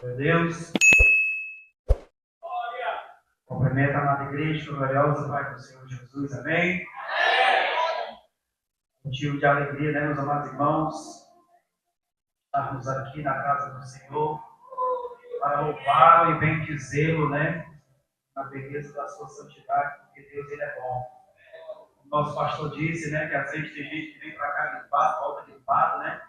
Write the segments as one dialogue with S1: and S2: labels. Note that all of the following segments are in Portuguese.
S1: Meu Deus, cumprimento a amada igreja gloriosa, Pai do Senhor Jesus, amém? Motivo de alegria, né, meus amados irmãos, estarmos aqui na casa do Senhor, para louvá-lo e bendizê-lo, né, na beleza da sua santidade, porque Deus, Ele é bom. O nosso pastor disse, né, que às vezes tem gente que vem para cá gripado, volta gripado, né,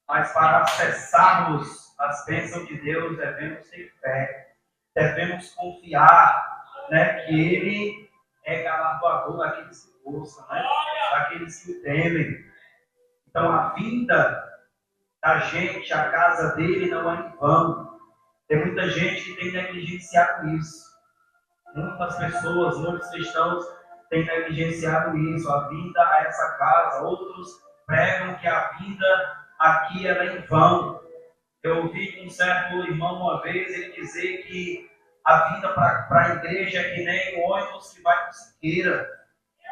S1: mas para acessarmos as bênçãos de Deus, devemos ter fé, devemos confiar, né, que Ele é galardoador daqueles que buscam, né, daqueles que o temem. Então, a vinda da gente, a casa dele, não é em vão. Tem muita gente que tem negligenciado isso. Muitas pessoas, muitos cristãos têm negligenciado isso, a vinda a essa casa. Outros pregam que a vinda aqui era em vão. Eu ouvi um certo irmão uma vez ele dizer que a vinda para a igreja é que nem o ônibus que vai para Siqueira.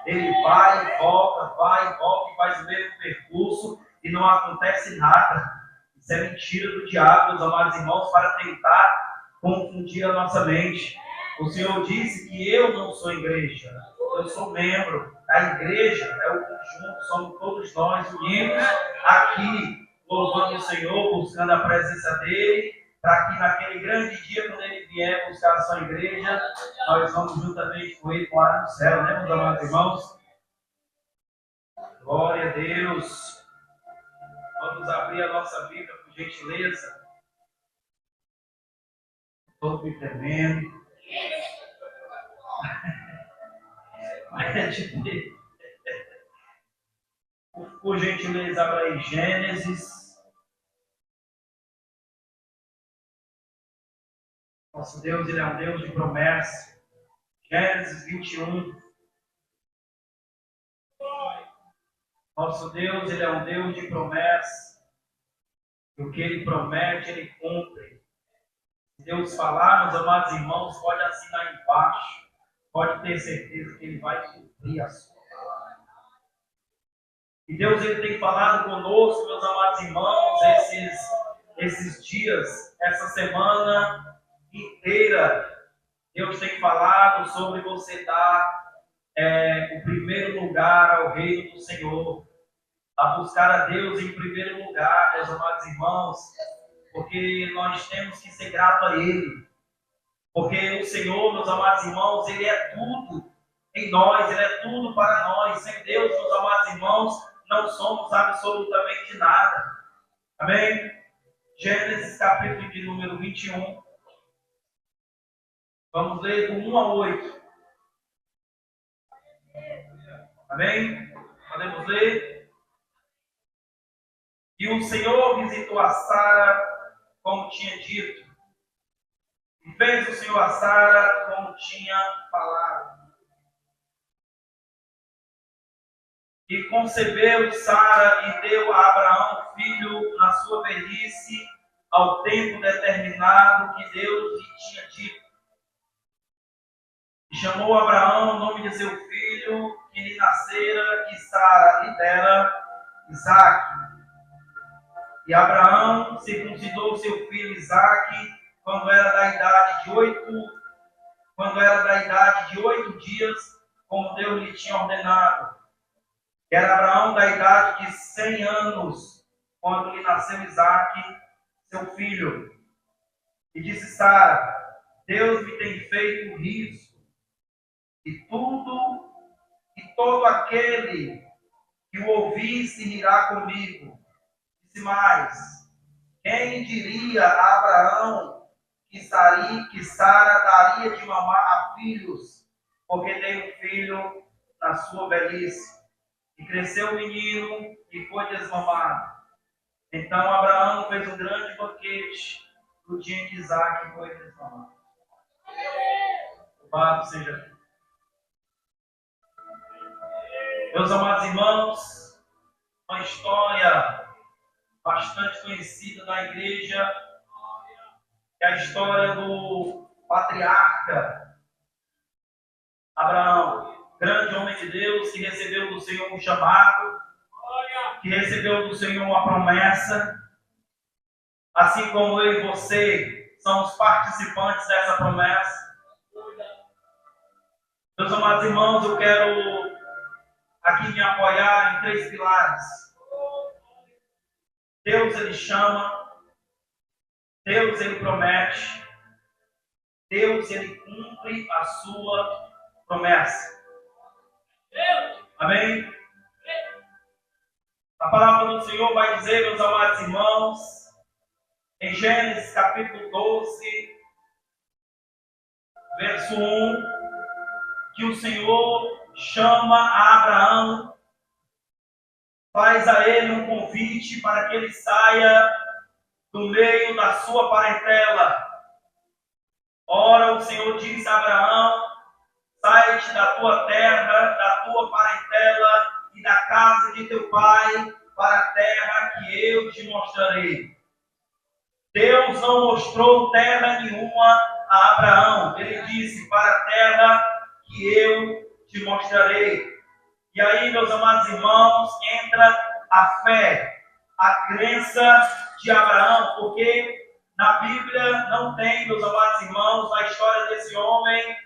S1: Ele vai e volta, e faz o mesmo percurso e não acontece nada. Isso é mentira do diabo, meus amados irmãos, para tentar confundir a nossa mente. O Senhor disse que eu não sou igreja, eu sou membro. A igreja é o conjunto, somos todos nós unidos aqui, louvando o Senhor, buscando a presença dEle, para que naquele grande dia, quando Ele vier buscar a sua igreja, nós vamos juntamente com Ele morar no céu, né, meus amados irmãos? Glória a Deus. Vamos abrir a nossa Bíblia, por gentileza. Estou me tremendo. Por gentileza, abra aí Gênesis. Nosso Deus, Ele é um Deus de promessa. Gênesis 21. Nosso Deus, Ele é um Deus de promessa. E o que Ele promete, Ele cumpre. Se Deus falar, meus amados irmãos, pode assinar embaixo. Pode ter certeza que Ele vai cumprir a sua palavra. E Deus, Ele tem falado conosco, meus amados irmãos, esses dias, essa semana inteira. Deus tem falado sobre você dar o primeiro lugar ao reino do Senhor. A buscar a Deus em primeiro lugar, meus amados irmãos, porque nós temos que ser gratos a Ele. Porque o Senhor, meus amados irmãos, Ele é tudo em nós, Ele é tudo para nós. Sem Deus, meus amados irmãos, não somos absolutamente nada. Amém? Gênesis capítulo de número 21. Vamos ler do 1 a 8. Amém? Podemos ler? E o Senhor visitou a Sara como tinha dito. E fez o Senhor a Sara como tinha falado. E concebeu Sara e deu a Abraão filho na sua velhice, ao tempo determinado que Deus lhe tinha dito. E chamou Abraão o nome de seu filho, que lhe nascera, e Sara lhe dera Isaque. E Abraão circuncidou seu filho Isaque quando era da idade de 8 dias, como Deus lhe tinha ordenado. E era Abraão da idade de 100 anos, quando lhe nasceu Isaque, seu filho. E disse Sara: Deus me tem feito riso, e todo aquele que o ouvir se rirá comigo. Disse mais: quem diria a Abraão que Sara daria de mamar a filhos, porque tem um filho na sua velhice? E cresceu o menino e foi desmamado. Então Abraão fez um grande banquete no dia em que Isaque foi desmamado. Louvado seja Deus. Meus amados irmãos, uma história bastante conhecida na igreja é a história do patriarca Abraão, grande homem de Deus, que recebeu do Senhor um chamado, que recebeu do Senhor uma promessa, assim como eu e você são os participantes dessa promessa. Meus amados irmãos, eu quero aqui me apoiar em 3 pilares. Deus, Ele chama. Deus, Ele promete. Deus, Ele cumpre a sua promessa. Amém? A palavra do Senhor vai dizer, meus amados irmãos, em Gênesis capítulo 12, verso 1, que o Senhor chama a Abraão, faz a ele um convite para que ele saia do meio da sua parentela. Ora, o Senhor diz a Abraão: sai-te da tua terra, da tua parentela e da casa de teu pai, para a terra que eu te mostrarei. Deus não mostrou terra nenhuma a Abraão. Ele disse: para a terra que eu te mostrarei. E aí, meus amados irmãos, entra a fé, a crença de Abraão, porque na Bíblia não tem, meus amados irmãos, a história desse homem,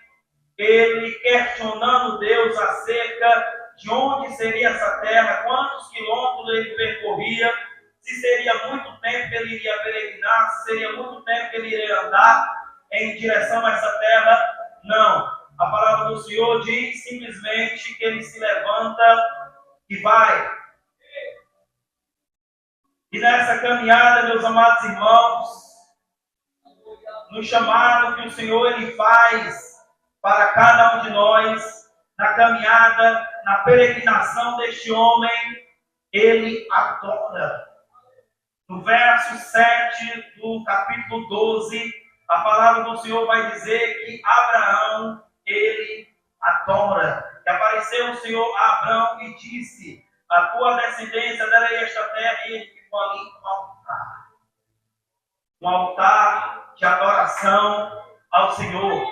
S1: ele questionando Deus acerca de onde seria essa terra, quantos quilômetros ele percorria, se seria muito tempo que ele iria peregrinar, se seria muito tempo que ele iria andar em direção a essa terra. Não. A palavra do Senhor diz simplesmente que ele se levanta e vai. E nessa caminhada, meus amados irmãos, no chamado que o Senhor ele faz para cada um de nós, na caminhada, na peregrinação deste homem, ele adora. No verso 7 do capítulo 12, a palavra do Senhor vai dizer que Abraão, ele adora. E apareceu o Senhor a Abraão e disse: a tua descendência dará esta terra. E ele ficou ali um altar. Um altar de adoração ao Senhor.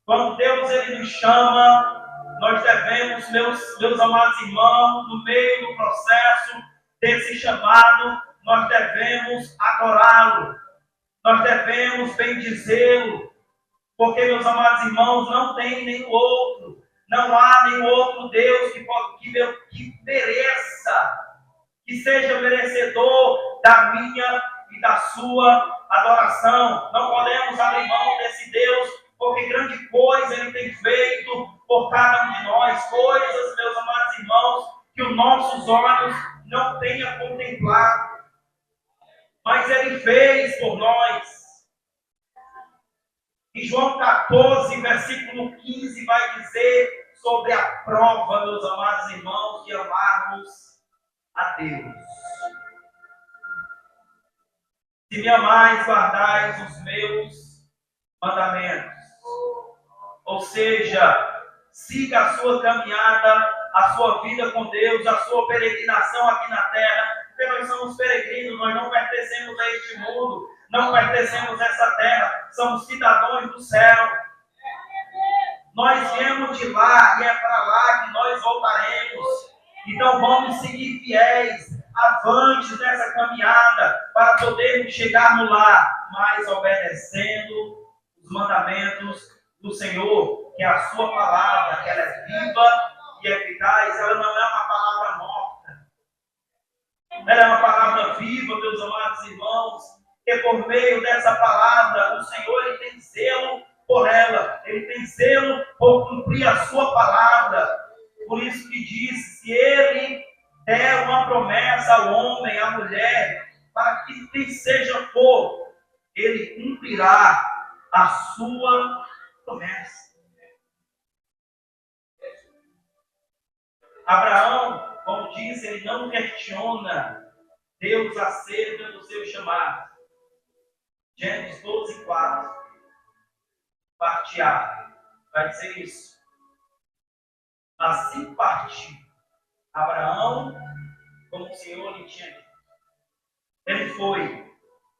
S1: Quando Deus ele nos chama, nós devemos, meus amados irmãos, no meio do processo desse chamado, nós devemos adorá-lo. Nós devemos bendizê-lo. Porque, meus amados irmãos, não tem nenhum outro, não há nenhum outro Deus que mereça, que seja merecedor da minha e da sua adoração. Não podemos abrir mão desse Deus, porque grande coisa Ele tem feito por cada um de nós, coisas, meus amados irmãos, que os nossos olhos não tenham contemplado, mas Ele fez por nós. Em João 14, versículo 15, vai dizer sobre a prova, meus amados irmãos, de amarmos a Deus. Se me amais, guardais os meus mandamentos. Ou seja, siga a sua caminhada, a sua vida com Deus, a sua peregrinação aqui na terra, porque nós somos peregrinos, nós não pertencemos a este mundo, não pertencemos a essa terra, somos cidadãos do céu. Nós viemos de lá e é para lá que nós voltaremos. Então vamos seguir fiéis, avante nessa caminhada, para podermos chegarmos lá, mas obedecendo os mandamentos do Senhor, que é a sua palavra, que ela é viva e eficaz, ela não é uma palavra morta. Ela é uma palavra viva, meus amados irmãos, e por meio dessa palavra, o Senhor ele tem zelo por ela, Ele tem zelo por cumprir a sua palavra. Por isso que diz, se Ele der uma promessa ao homem, à mulher, para que quem seja for, Ele cumprirá a sua promessa. Abraão, como diz, ele não questiona Deus acerca do seu chamado. Gênesis 12, 4. Parte A. Vai dizer isso. Assim partiu Abraão, como o Senhor lhe tinha dito. Ele foi.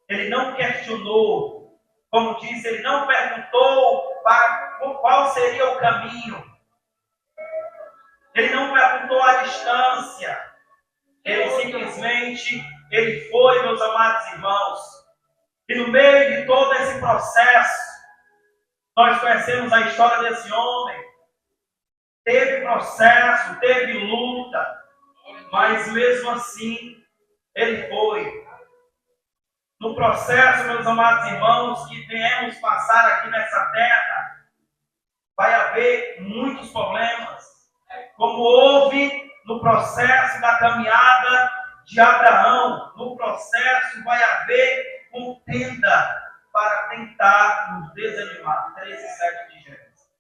S1: Ele não questionou. Como disse, ele não perguntou para qual seria o caminho. Ele não perguntou a distância. Ele simplesmente, ele foi, meus amados irmãos. E no meio de todo esse processo, nós conhecemos a história desse homem. Teve processo, teve luta, mas mesmo assim, ele foi. No processo, meus amados irmãos, que viemos passar aqui nessa terra, vai haver muitos problemas, como houve no processo da caminhada de Abraão. No processo vai haver contenda para tentar nos desanimar. 13:7 de Gênesis.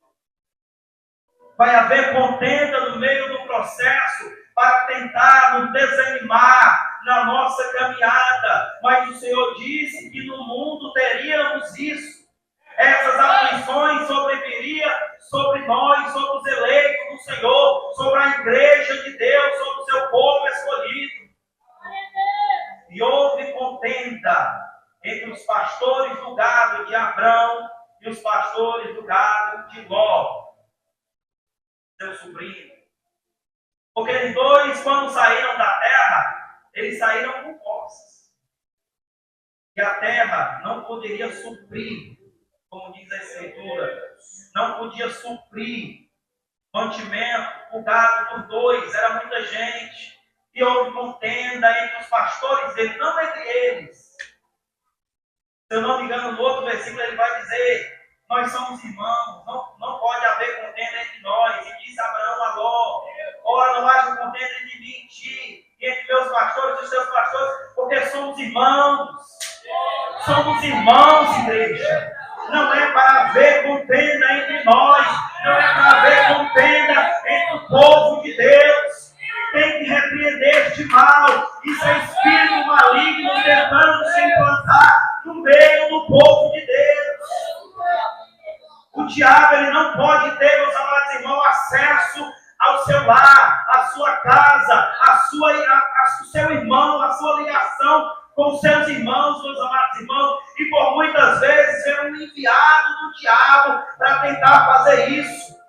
S1: Vai haver contenda no meio do processo para tentar nos desanimar na nossa caminhada. Mas o Senhor disse que no mundo teríamos isso. Essas aflições sobreviriam sobre nós, sobre os eleitos do Senhor, sobre a igreja de Deus, sobre o seu povo escolhido. E houve contenda entre os pastores do gado de Abrão e os pastores do gado de Ló, seu sobrinho. Porque eles dois, quando saíram da terra, eles saíram com posses. E a terra não poderia suprir, como diz a Escritura, não podia suprir mantimento, o gado dos dois, era muita gente. E houve contenda entre os pastores dele, não entre eles. Se eu não me engano, no outro versículo ele vai dizer: nós somos irmãos, não pode haver contenda entre nós. E disse Abraão a Ló: ora, não haja contenda entre mim e ti, e entre meus pastores e os teus pastores, porque somos irmãos. Somos irmãos, igreja. Não é para haver contenda entre nós, não é para haver contenda entre o povo de Deus. Tem que repreender este mal. Isso é espírito maligno tentando se implantar no meio do povo de Deus. O diabo, ele não pode ter, meus amados irmãos, acesso ao seu lar, à sua casa, ao seu irmão, a sua ligação com seus irmãos, meus amados irmãos, e por muitas vezes é um enviado do diabo para tentar fazer isso.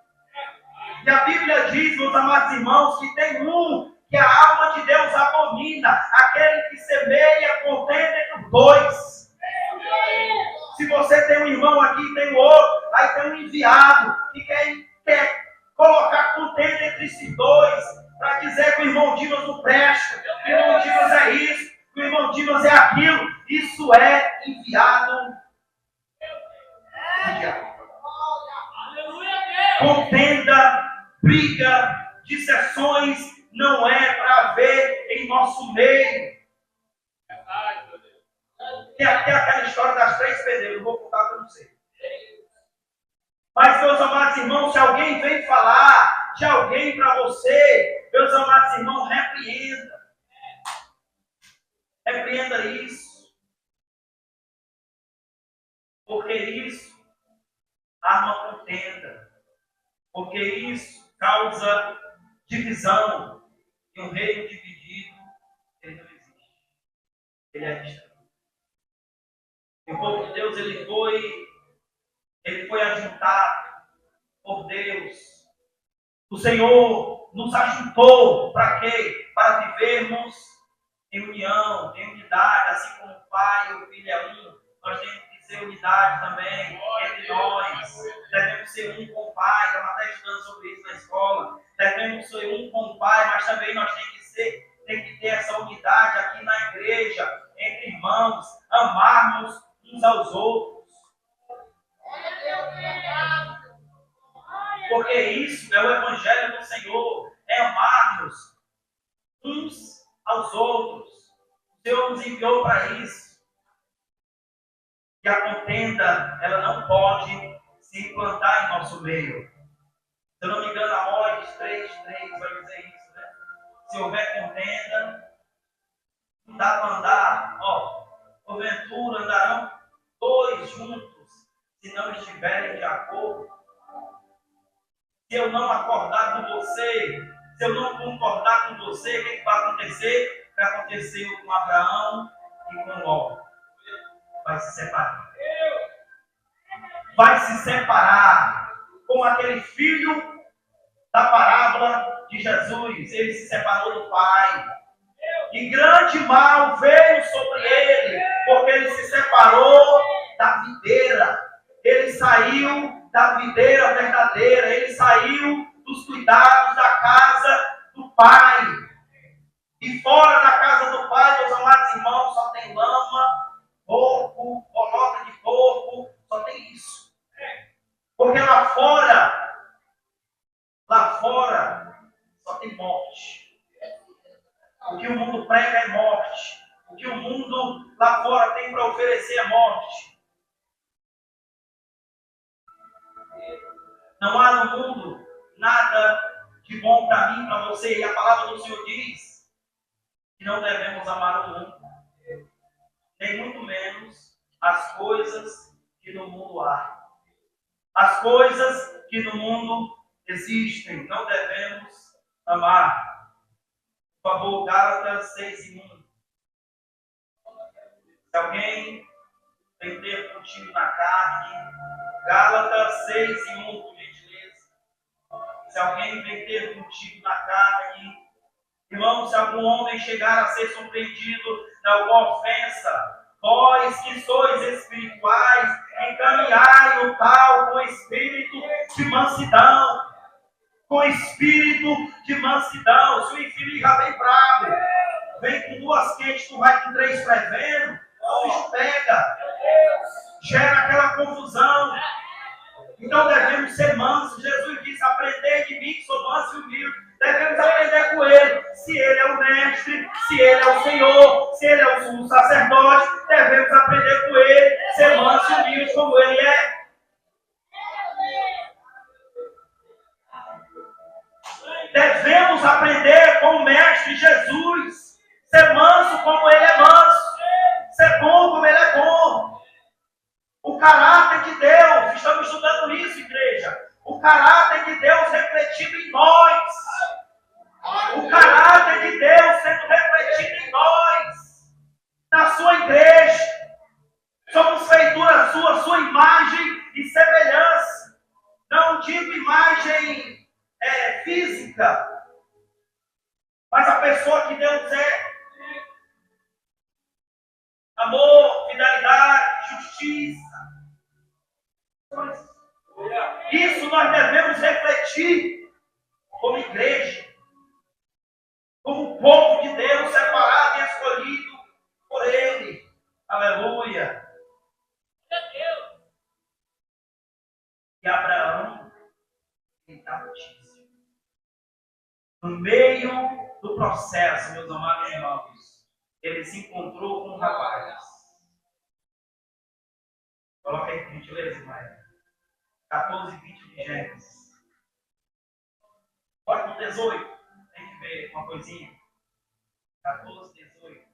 S1: E a Bíblia diz, meus amados irmãos, que tem um que a alma de Deus abomina, aquele que semeia contenda entre os dois. Se você tem um irmão aqui, tem outro, aí tem um enviado que quer colocar contenda entre esses dois, para dizer que o irmão Dimas não presta, que o irmão Dimas é isso, que o irmão Dimas é aquilo. Isso é enviado do diabo. Contenda, briga, dissensões não é para haver em nosso meio. Tem até aquela história das 3 pedreiras, eu vou contar para você. Mas, meus amados irmãos, se alguém vem falar de alguém para você, meus amados irmãos, repreenda. Repreenda isso. Porque isso arma contenda. Porque isso causa divisão. E um reino dividido, ele não existe. Ele é distante. E o povo de Deus, ele foi ajuntado por Deus. O Senhor nos ajuntou para quê? Para vivermos em união, em unidade, assim como o Pai e o Filho é um. Nós temos que ser unidade também entre nós. Devemos ser um com o Pai. Estamos até estudando sobre isso na escola. Devemos ser um com o Pai, mas também nós temos que ter essa unidade aqui na igreja, entre irmãos, amarmos uns aos outros. Porque isso é o Evangelho do Senhor, é amarmos uns aos outros. O Senhor nos enviou para isso. E a contenda, ela não pode se implantar em nosso meio. Se eu não me engano, Amós 3:3 vai dizer isso, né? Se houver contenda, não dá para andar, porventura andarão 2 juntos, se não estiverem de acordo. Se eu não acordar com você, se eu não concordar com você, o que vai acontecer? O que aconteceu com Abraão e com Ló? Vai se separar. Vai se separar com aquele filho da parábola de Jesus. Ele se separou do pai. E grande mal veio sobre ele, porque ele se separou da videira. Ele saiu da videira verdadeira. Ele saiu dos cuidados da casa do Pai. E fora da casa do Pai, meus amados irmãos, só tem lama, porco, bolota de porco, só tem isso. Porque lá fora, só tem morte. O que o mundo prega é morte. O que o mundo lá fora tem para oferecer é morte. Não há no mundo nada de bom para mim, para você. E a palavra do Senhor diz que não devemos amar o mundo, nem muito menos as coisas que no mundo há. As coisas que no mundo existem, não devemos amar. Por favor, Gálatas 6:1. Se alguém tem ter contigo na carne, Gálatas 6:1, por gentileza. Se alguém vem ter contigo na carne, irmão, se algum homem chegar a ser surpreendido em alguma ofensa, vós que sois espirituais, encaminhai o tal com espírito de mansidão. Com espírito de mansidão. Se o infeliz já vem bravo, vem com 2 quentes, tu vai com 3 fervendo, o bicho pega, gera aquela confusão. Então devemos ser mansos. Jesus disse: aprendei de mim que sou manso e humilde. Devemos aprender com ele. Se ele é o mestre, se ele é o Senhor, se ele é o sumo sacerdote, devemos aprender com ele, ser manso e humilde como ele é. Devemos aprender com o mestre Jesus, ser manso como ele é manso, ser bom como ele é bom. O caráter de Deus, estamos estudando isso, igreja. O caráter de Deus refletido em nós. O caráter de Deus sendo refletido em nós, na sua igreja. Somos feitura sua imagem e semelhança. Não digo imagem física, mas a pessoa que Deus é. Amor, fidelidade, justiça. Isso nós devemos refletir como igreja, como povo de Deus, separado e escolhido por Ele. Aleluia. E Abraão está notícia. No meio do processo, meus amados irmãos, ele se encontrou com um rapaz. Coloca aí, por gentileza, irmã. 14:20 de Gênesis. Olha no 18. Tem que ver uma coisinha. 14:18.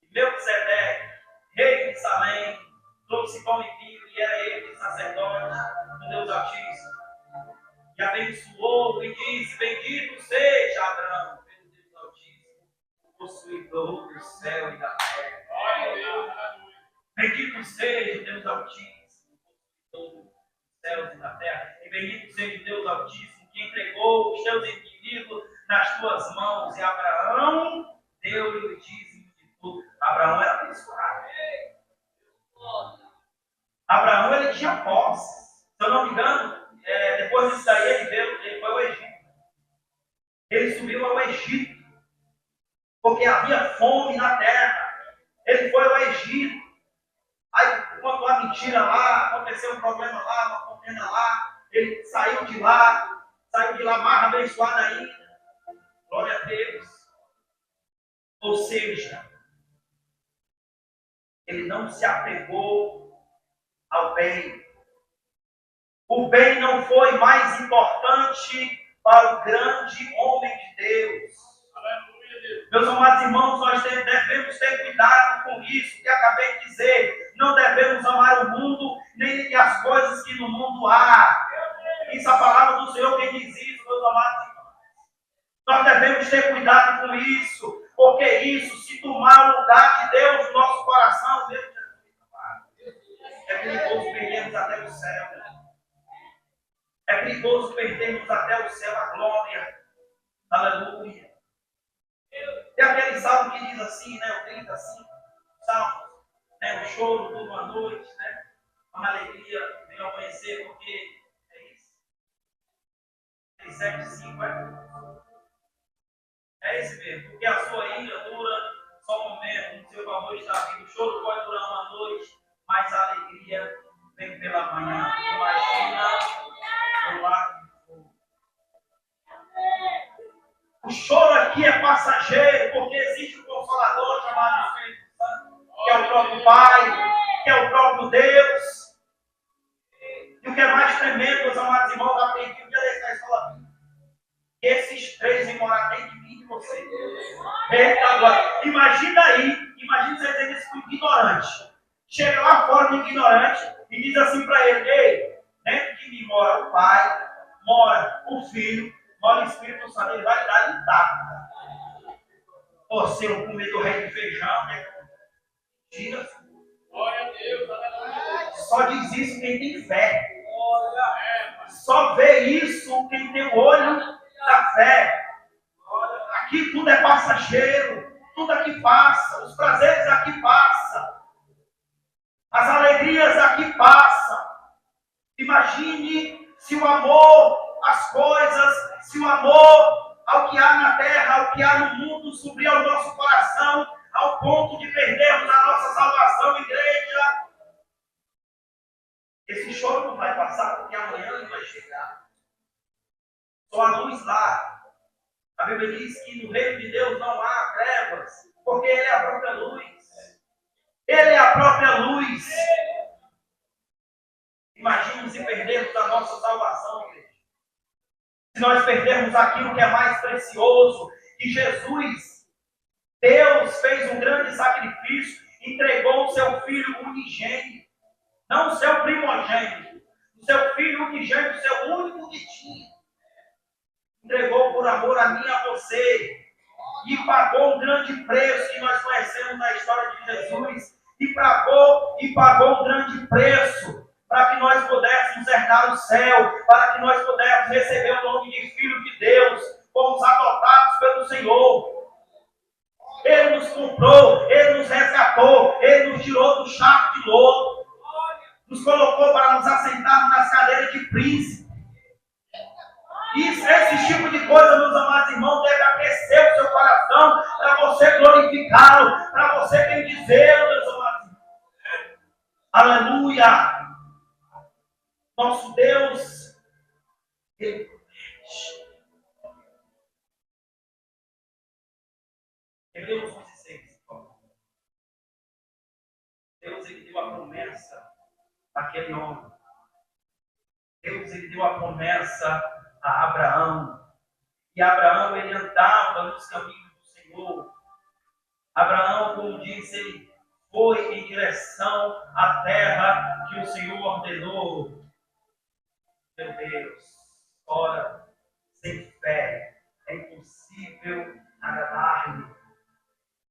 S1: E Melquisedeque, rei de Salém, trouxe pão e vinho, e era ele sacerdote do Deus Altíssimo. E abençoou e disse: bendito seja Abraão, pelo Deus Altíssimo, o possuidor do céu e da terra. Bendito seja Deus Altíssimo, o possuidor dos céus e da terra. E bendito seja Deus Altíssimo, que entregou os teus inimigos nas tuas mãos. E Abraão deu-lhe o dízimo de tudo. Abraão era abençoado. Abraão, ele tinha posse. Se eu não me engano, depois disso daí, ele foi ao Egito. Ele subiu ao Egito, porque havia fome na terra. Ele foi ao Egito. Aí, quando a mentira lá, aconteceu um problema lá, uma contenda lá, ele saiu de lá mais abençoado ainda. Glória a Deus. Ou seja, ele não se apegou ao bem. O bem não foi mais importante para o grande homem de Deus. Meus amados irmãos, nós devemos ter cuidado com isso que acabei de dizer. Não devemos amar o mundo, nem as coisas que no mundo há. Isso é a palavra do Senhor que diz isso, meus amados irmãos. Nós devemos ter cuidado com isso, porque isso, se tomar o lugar de Deus no nosso coração, Deus é perigoso perdermos até o céu. É perigoso perdermos até o céu a glória. Aleluia. E aquele salmo que diz assim, né, o 30, assim, Salmos, né, o choro dura uma noite, né, uma alegria vem ao amanhecer, porque é isso. 37, 5, é esse mesmo, porque a sua ira dura só um momento, o seu favor está vindo, o choro pode durar uma noite, mas a alegria vem pela manhã. Imagina o lado de fogo. O choro aqui é passageiro, porque existe um Consolador chamado Espírito Santo, que é o próprio Pai, que é o próprio Deus. E o que é mais tremendo, meus amados irmãos, aprendi um dia desse na escola bíblica. Esses três vêm morar dentro de mim e de você. Eita, agora, imagina você dizendo isso para o ignorante. Chega lá fora do ignorante e diz assim para ele: ei, dentro de mim mora o Pai, mora o Filho, mora o Espírito Santo. Ele vai dar de tapa. Ô, se eu comer do rei de feijão, né? Tira. Glória a Deus. Só diz isso quem tem fé. Só vê isso quem tem o olho da fé. Aqui tudo é passageiro. Tudo aqui passa. Os prazeres aqui passam. As alegrias aqui passam. Imagine se o amor às coisas, se o amor ao que há na terra, ao que há no mundo, subir ao nosso coração, ao ponto de perdermos a nossa salvação, igreja. Esse choro não vai passar, porque amanhã ele vai chegar. Só a luz lá. A Bíblia diz que no reino de Deus não há trevas, porque Ele é a própria luz. Ele é a própria luz. Imagine se perdermos a nossa salvação, igreja. Se nós perdermos aquilo que é mais precioso, que Jesus, Deus fez um grande sacrifício, entregou o seu Filho unigênito, não o seu primogênito, o seu Filho unigênito, o seu único que tinha. Entregou por amor a mim e a você, e pagou um grande preço que nós conhecemos na história de Jesus, e pagou um grande preço para que nós pudéssemos herdar o céu, para que nós pudéssemos receber o nome de Filho de Deus, fomos adotados pelo Senhor. Ele nos comprou, Ele nos resgatou, Ele nos tirou do charco de lodo, nos colocou para nos assentarmos nas cadeiras de príncipe. Esse tipo de coisa, meus amados irmãos, deve aquecer o seu coração para você glorificá-lo, para você bendizê-lo, meus amados irmãos. Aleluia! Nosso Deus, Ele promete. Hebreus 11:6. Deus, Ele deu a promessa àquele homem. Deus, Ele deu a promessa a Abraão. E Abraão, ele andava nos caminhos do Senhor. Abraão, como disse, ele foi em direção à terra que o Senhor ordenou. Meu Deus, ora, sem fé é impossível agradar-lhe.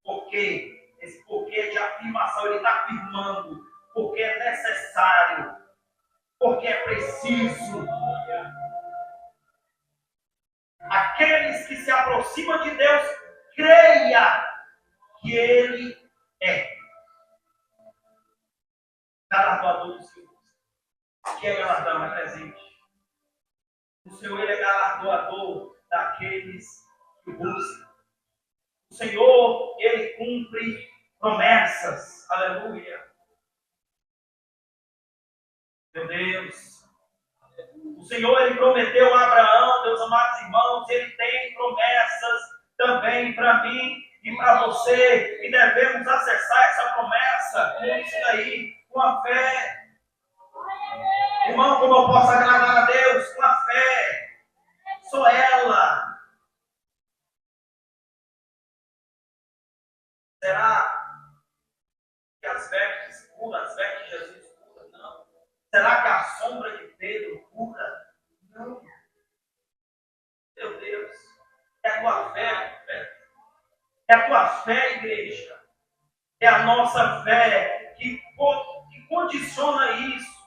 S1: Por quê? Esse porquê de afirmação, ele está afirmando porque é necessário, porque é preciso. Aqueles que se aproximam de Deus, creia que Ele é galardoador dos seus. Que é galardão, é presente. O Senhor, Ele é galardoador daqueles que o buscam. O Senhor, Ele cumpre promessas. Aleluia. Meu Deus. O Senhor, Ele prometeu a Abraão, meus amados irmãos, Ele tem promessas também para mim e para você, e devemos acessar essa promessa com isso daí, com a fé. Irmão, como eu posso agradar a Deus? Com a fé. Só ela. Será que as vestes curam, as vestes de Jesus curam? Não. Será que a sombra de Pedro cura? Não. Meu Deus. É a tua fé, fé. É a tua fé, igreja. É a nossa fé que condiciona isso.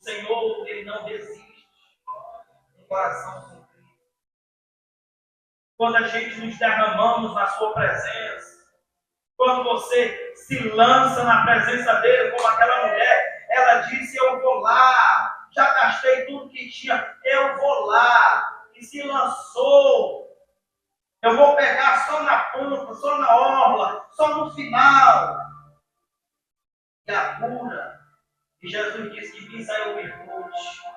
S1: O Senhor, Ele não desiste. Um coração sofrido. quando a gente nos derramamos na sua presença, quando você se lança na presença dele, como aquela mulher, ela disse: eu vou lá, já gastei tudo que tinha, eu vou lá, e se lançou. Eu vou pegar só na ponta, só na orla, só no final. E a cura, e Jesus disse que vim saiu virtude.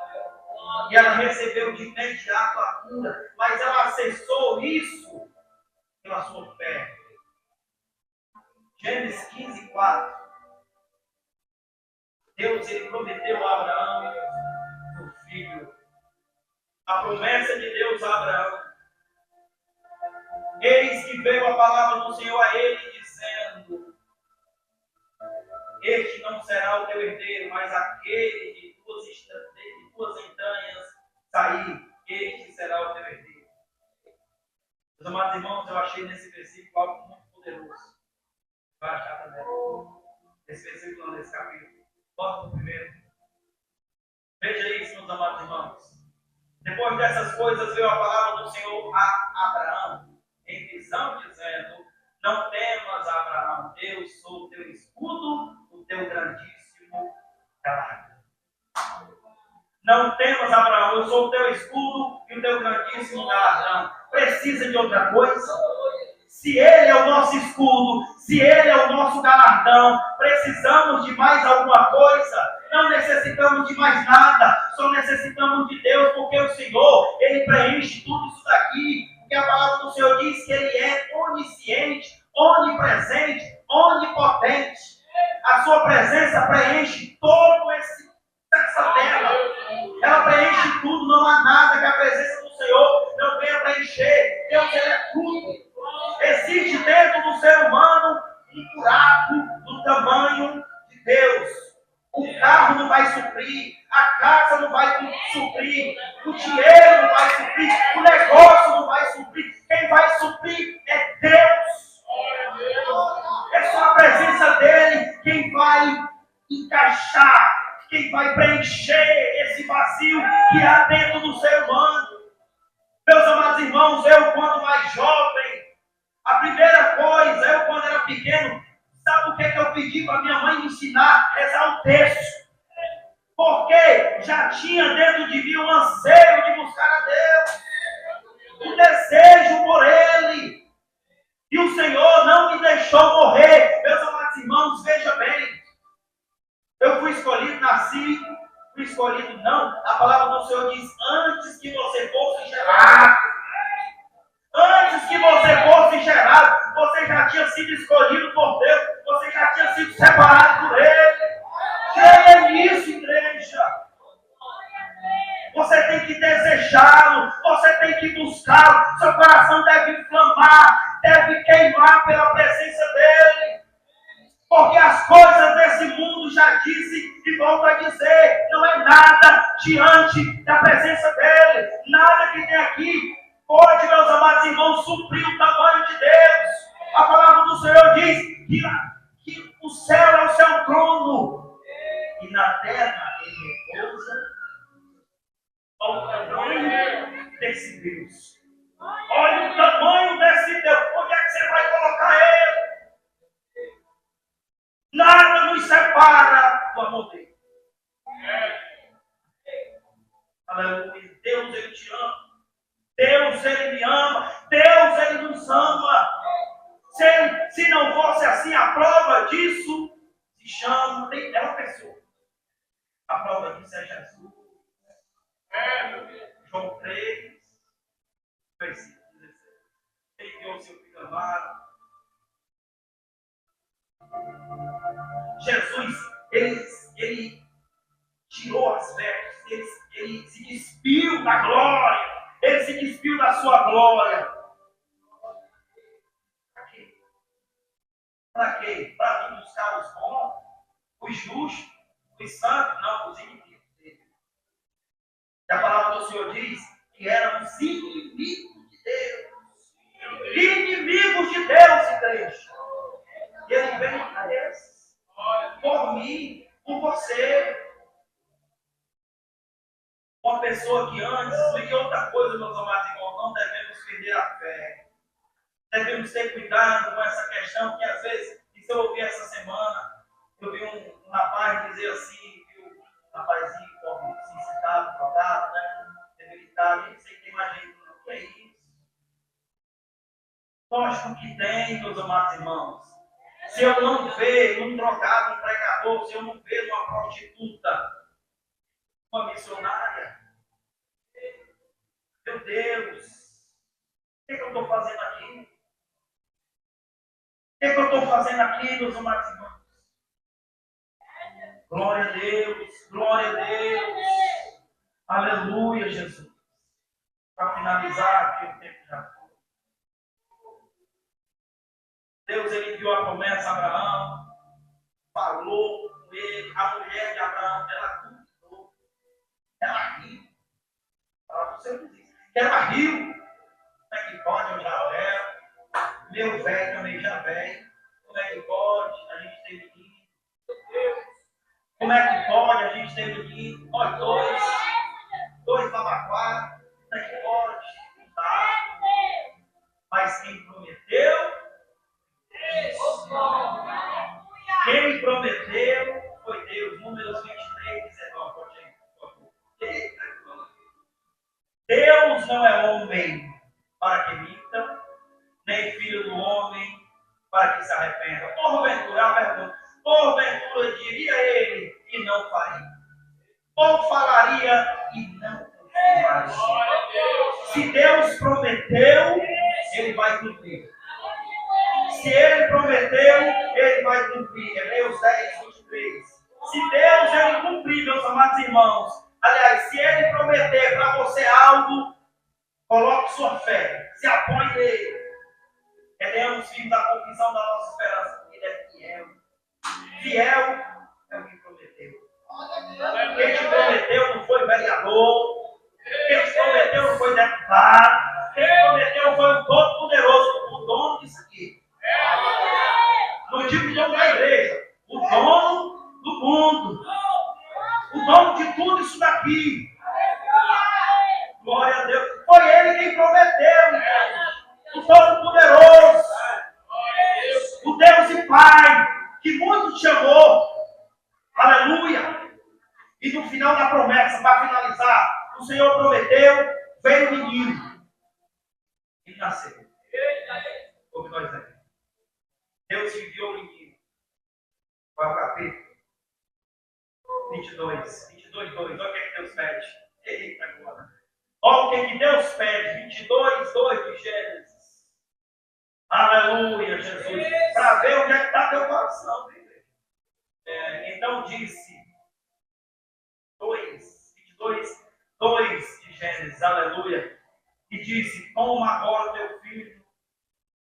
S1: E ela recebeu de imediato a cura, mas ela acessou isso pela sua fé. Gênesis 15, 4. Deus, ele prometeu a Abraão o filho. A promessa de Deus a Abraão. Eis que veio a palavra do Senhor a ele, dizendo: este não será o teu herdeiro, mas aquele de tuas entranhas sair, este será o teu herdeiro. Meus amados irmãos, eu achei nesse versículo algo muito poderoso. Vai achar também. Esse versículo, nesse capítulo. Bota no primeiro. Veja isso, meus amados irmãos. Depois dessas coisas veio a palavra do Senhor a Abraão, em visão, dizendo: não temas, Abraão, eu sou o teu escudo, o teu grandíssimo galardão. Não temas, Abraão, eu sou o teu escudo e o teu grandíssimo galardão. Precisa de outra coisa? Se ele é o nosso escudo, se ele é o nosso galardão, precisamos de mais alguma coisa? Não necessitamos de mais nada, só necessitamos de Deus, porque o Senhor, ele preenche tudo isso daqui. Porque a palavra do Senhor diz que ele é onisciente, onipresente, onipotente. A sua presença preenche todo essa terra. Ela preenche tudo, não há nada que a presença do Senhor não venha preencher. Deus, ele é tudo. Existe dentro do ser humano um buraco do tamanho de Deus. O carro não vai suprir, a casa não vai suprir, o dinheiro não vai suprir, o negócio não vai suprir. Quem vai suprir é Deus. É só a presença dele quem vai encaixar, quem vai preencher esse vazio que há dentro do ser humano. Meus amados irmãos, eu quando mais jovem, a primeira coisa, eu quando era pequeno, sabe o que eu pedi para minha mãe me ensinar? Rezar o texto. Porque já tinha dentro de mim um anseio de buscar a Deus. Um desejo por Ele. E o Senhor não me deixou morrer. Meus amados irmãos, veja bem. Eu fui escolhido, nasci, fui escolhido, não. A palavra do Senhor diz: antes que você fosse gerado. Antes que você fosse gerado, você já tinha sido escolhido por Deus, você já tinha sido separado por Ele. Creia nisso, igreja. Você tem que desejá-lo, você tem que buscá-lo, seu coração deve inflamar, deve queimar pela presença dEle. Porque as coisas desse mundo, já disse e volto a dizer, não é nada diante da presença dEle. Nada que tem aqui pode, meus amados irmãos, suprir o tamanho de Deus. A palavra do Senhor diz que o céu é o seu trono e na terra ele repousa. Olha o tamanho desse Deus. Olha o tamanho desse Deus. Onde é que você vai colocar Ele? Nada nos separa do amor dele. Aleluia. Deus, Ele te ama. Deus, Ele me ama. Deus, Ele nos ama. Se não fosse assim, a prova disso se chama, é uma pessoa. A prova disso é Jesus. João 3, versículo 16. Ele enviou o seu filho amado. Jesus, ele tirou as vestes, ele se despiu da glória, ele se despiu da sua glória. Para quê? Para quê? Para vir buscar os bons, os justos, os santos? Não, os inimigos dele. E a palavra do Senhor diz que éramos inimigos de Deus. Inimigos de Deus, igreja. E ele veio para esses. Por mim, por você. Uma pessoa que antes, e outra coisa, meus amados irmãos, não devemos perder a fé. Devemos ter cuidado com essa questão, que às vezes, isso eu ouvi essa semana, eu vi um rapaz dizer assim, que o rapazinho, como assim, sentado, drogado, né? Debilitado, nem sei que tem mais gente, não, que é isso? Lógico que tem, meus amados irmãos. Se eu não ver um drogado, um pregador, se eu não ver uma prostituta, uma missionária, meu Deus, o que eu estou fazendo aqui? O que eu estou fazendo aqui, meus amados irmãos? Glória a Deus, glória a Deus. Aleluia, Jesus. Para finalizar, aqui o tempo já foi. Deus, ele enviou a promessa a Abraão, falou com ele, a mulher de Abraão, ela cuidou, ela riu. Fala para o seu vizinho, ela riu. Como é que pode, eu já velho, meu velho também já velho. Como é que pode a gente ter menino? Como é que pode a gente ter menino? Nós dois babaquá, como é que pode? Não dá. Mas quem prometeu, quem prometeu foi Deus. Números 23, 19. Pode ir, por favor. Deus não é homem para que minta, nem filho do homem para que se arrependa. Porventura diria ele e não faria. Ou falaria e não faria. Se Deus prometeu, ele vai cumprir. Se ele prometeu, ele vai cumprir. Hebreus 10, 23. Se Deus ele cumprir, meus amados irmãos, aliás, se ele prometer para você algo, coloque sua fé, se apoie nele. Queremos filhos da confissão da nossa esperança. Ele é fiel. Fiel é o que prometeu. Quem te prometeu não foi vereador. Quem te prometeu não foi deputado. Quem te prometeu foi o Todo-Poderoso, o dono disso aqui. Não digo o dono da igreja, o dono do mundo. O dono de tudo isso daqui. Glória a Deus. Foi ele quem prometeu. O Todo-Poderoso. O Deus e Pai, que muito te amou. Aleluia. E no final da promessa, para finalizar, o Senhor prometeu, veio o menino. E nasceu. Como nós vemos. Deus enviou o menino. Qual é o capítulo? 22, 2. Olha o que Deus pede. Eita, agora. Olha o que Deus pede. 22, 2 de Gênesis. Aleluia, Jesus. Para ver onde é que está teu coração. Então disse. 22, 2 de Gênesis. Aleluia. E disse: toma agora teu filho,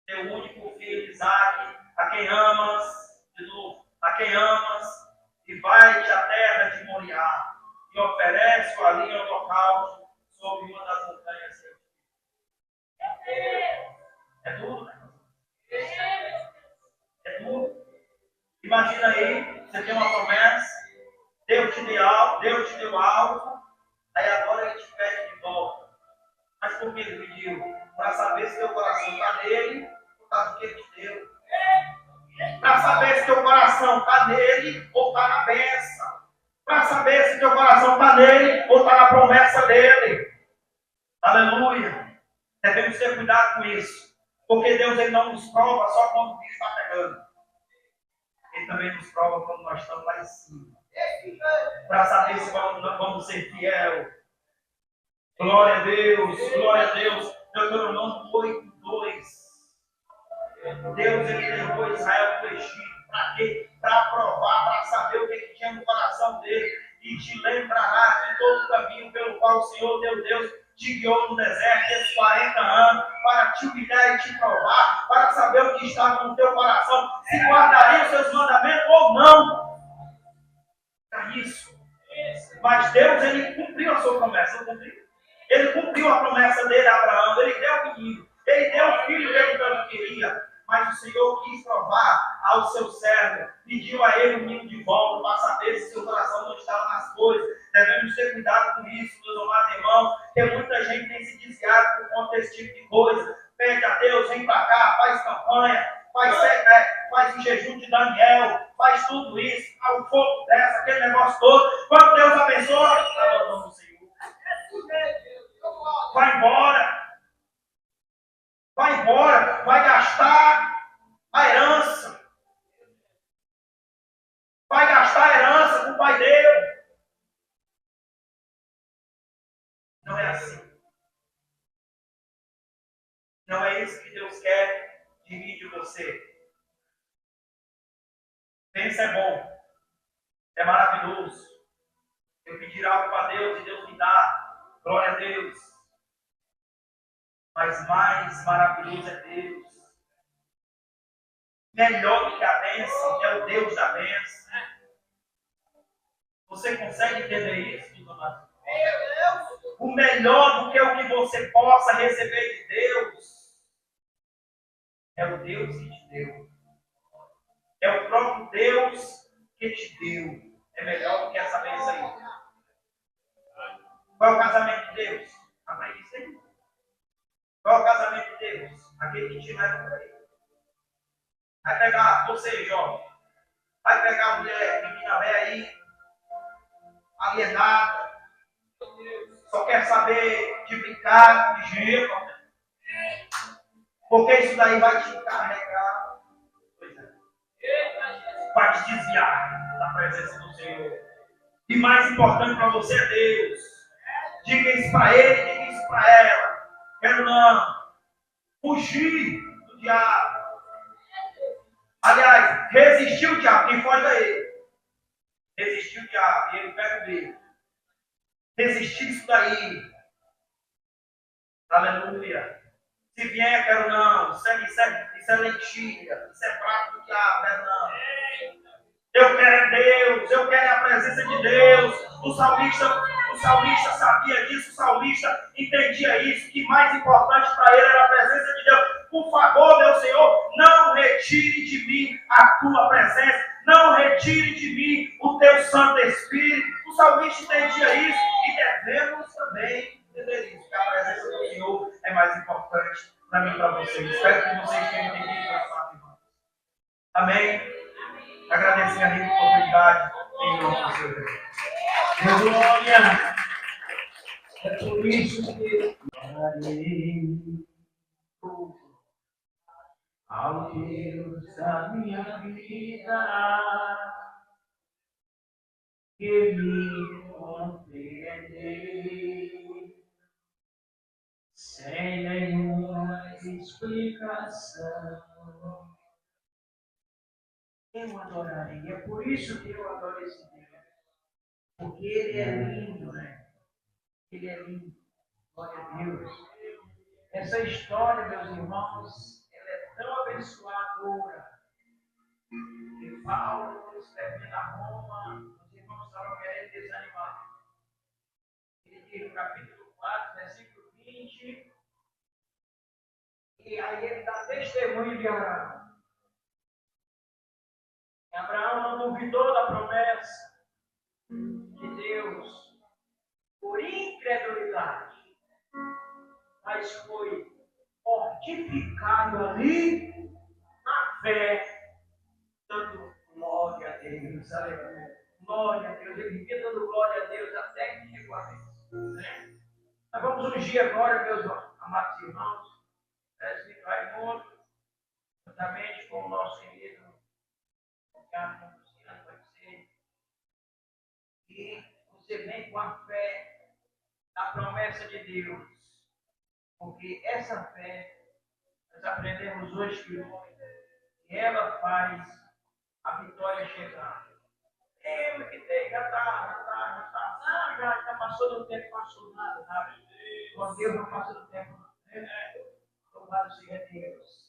S1: teu único filho Isaque, a quem amas, de novo, a quem amas, e vai-te à terra de Moriá, e oferece-o ali em holocausto sobre uma das montanhas. É duro, né? É duro. Imagina aí, você tem uma promessa, Deus te deu algo, aí agora ele te pede de volta. Mas por que ele pediu? Para saber se teu coração está nele, ou está do que ele te deu. Para saber se teu coração está nele ou está na bênção. Para saber se teu coração está nele ou está na promessa dele. Aleluia. Devemos ter cuidado com isso. Porque Deus ele não nos prova só quando o bicho está pegando. Ele também nos prova quando nós estamos lá em cima. Para saber se vamos ser fiel. Glória a Deus, glória a Deus. Deuteronômio 8, 2. Deus ele levou Israel para o Egito. Para quê? Para provar, para saber o que tinha no coração dele. E te lembrará de todo o caminho pelo qual o Senhor teu Deus te guiou no deserto esses 40 anos. Para te humilhar e te provar. Para saber o que estava no teu coração. Se guardaria os seus mandamentos ou não. É isso. Mas Deus ele cumpriu a sua promessa. Não cumpriu? Ele cumpriu a promessa dele a Abraão. Ele deu o menino. Ele deu o filho dele que ele queria. Mas o Senhor quis provar ao seu servo. Pediu a ele o menino de volta para saber se seu coração não estava nas coisas. Devemos ter cuidado com isso, meus amados irmãos. Porque muita gente tem se desviado por conta desse tipo de coisa. Pede a Deus, Deus, vem para cá, faz campanha, faz o jejum de Daniel, faz tudo isso, o fogo dessa, aquele negócio todo. Quando Deus abençoa, abandona o Senhor. Vai embora. Vai embora, vai gastar a herança. Vai gastar a herança com o pai dele. Não é assim. Não é isso que Deus quer de mim e de você. Pensa é bom. É maravilhoso. Eu pedir algo para Deus e Deus me dá. Glória a Deus. Mas mais maravilhoso é Deus. Melhor do que a bênção é o Deus da bênção. Você consegue entender isso, meus amados? O melhor do que o que você possa receber de Deus é o Deus que te deu. É o próprio Deus que te deu. É melhor do que essa bênção aí. Qual é o casamento de Deus? Amém? Isso aí. Qual é o casamento de Deus? Aquele que te leva por aí. Vai pegar você, jovem. Vai pegar a mulher, menina velha aí, alienada. Só quer saber de brincar, de gelo. Porque isso daí vai te carregar. Pois é. Vai te desviar da presença do Senhor. E mais importante para você é Deus. Diga isso para ele, diga isso para ela. Quero não fugir do diabo. Aliás, resistir o diabo. Quem foge é ele. Resistir o diabo. E ele pega o dele. Resistir isso daí. Aleluia. Se vier, quero não. Isso é lentilha. Isso é prato do diabo. Quero não. Eu quero Deus. Eu quero a presença de Deus. O salmista sabia disso. O salmista entendia isso. Que mais importante para ele era a presença de Deus. Por favor, meu Senhor, não retire de mim a tua presença. Não retire de mim o teu Santo Espírito. O salmista entendia isso. E devemos também entender isso. Que a presença do Senhor é mais importante para mim e para vocês. Espero que vocês tenham entendido essa parte, irmãos. Amém? Agradecer a Deus pela oportunidade em nome do Senhor.
S2: Glória! É por isso que ao Deus da minha vida, que me compreendeu, sem nenhuma explicação. Eu adorarei. É por isso que eu adoro esse Deus. Porque Ele é lindo, né? Ele é lindo. Glória a Deus. Essa história, meus irmãos, ela é tão abençoadora. Que Paulo, escrevendo a Roma, os irmãos estavam querendo desanimar. Ele diz no capítulo 4, versículo 20, e aí ele dá testemunho de Abraão. E Abraão não duvidou da promessa de Deus por incredulidade, mas foi fortificado ali na fé, dando glória a Deus, aleluia. Glória a Deus, ele vivia dando glória a Deus até que chegou a vez. Né? Nós vamos ungir agora, meus amados irmãos, presbítero Raimundo, juntamente com o nosso querido Carlos Luciano, vai ser. E você vem com a fé na promessa de Deus, porque essa fé, nós aprendemos hoje que ela faz a vitória chegar. Lembra que tem, já passou do tempo, passou nada, com Deus não passa do tempo. Louvado seja Deus.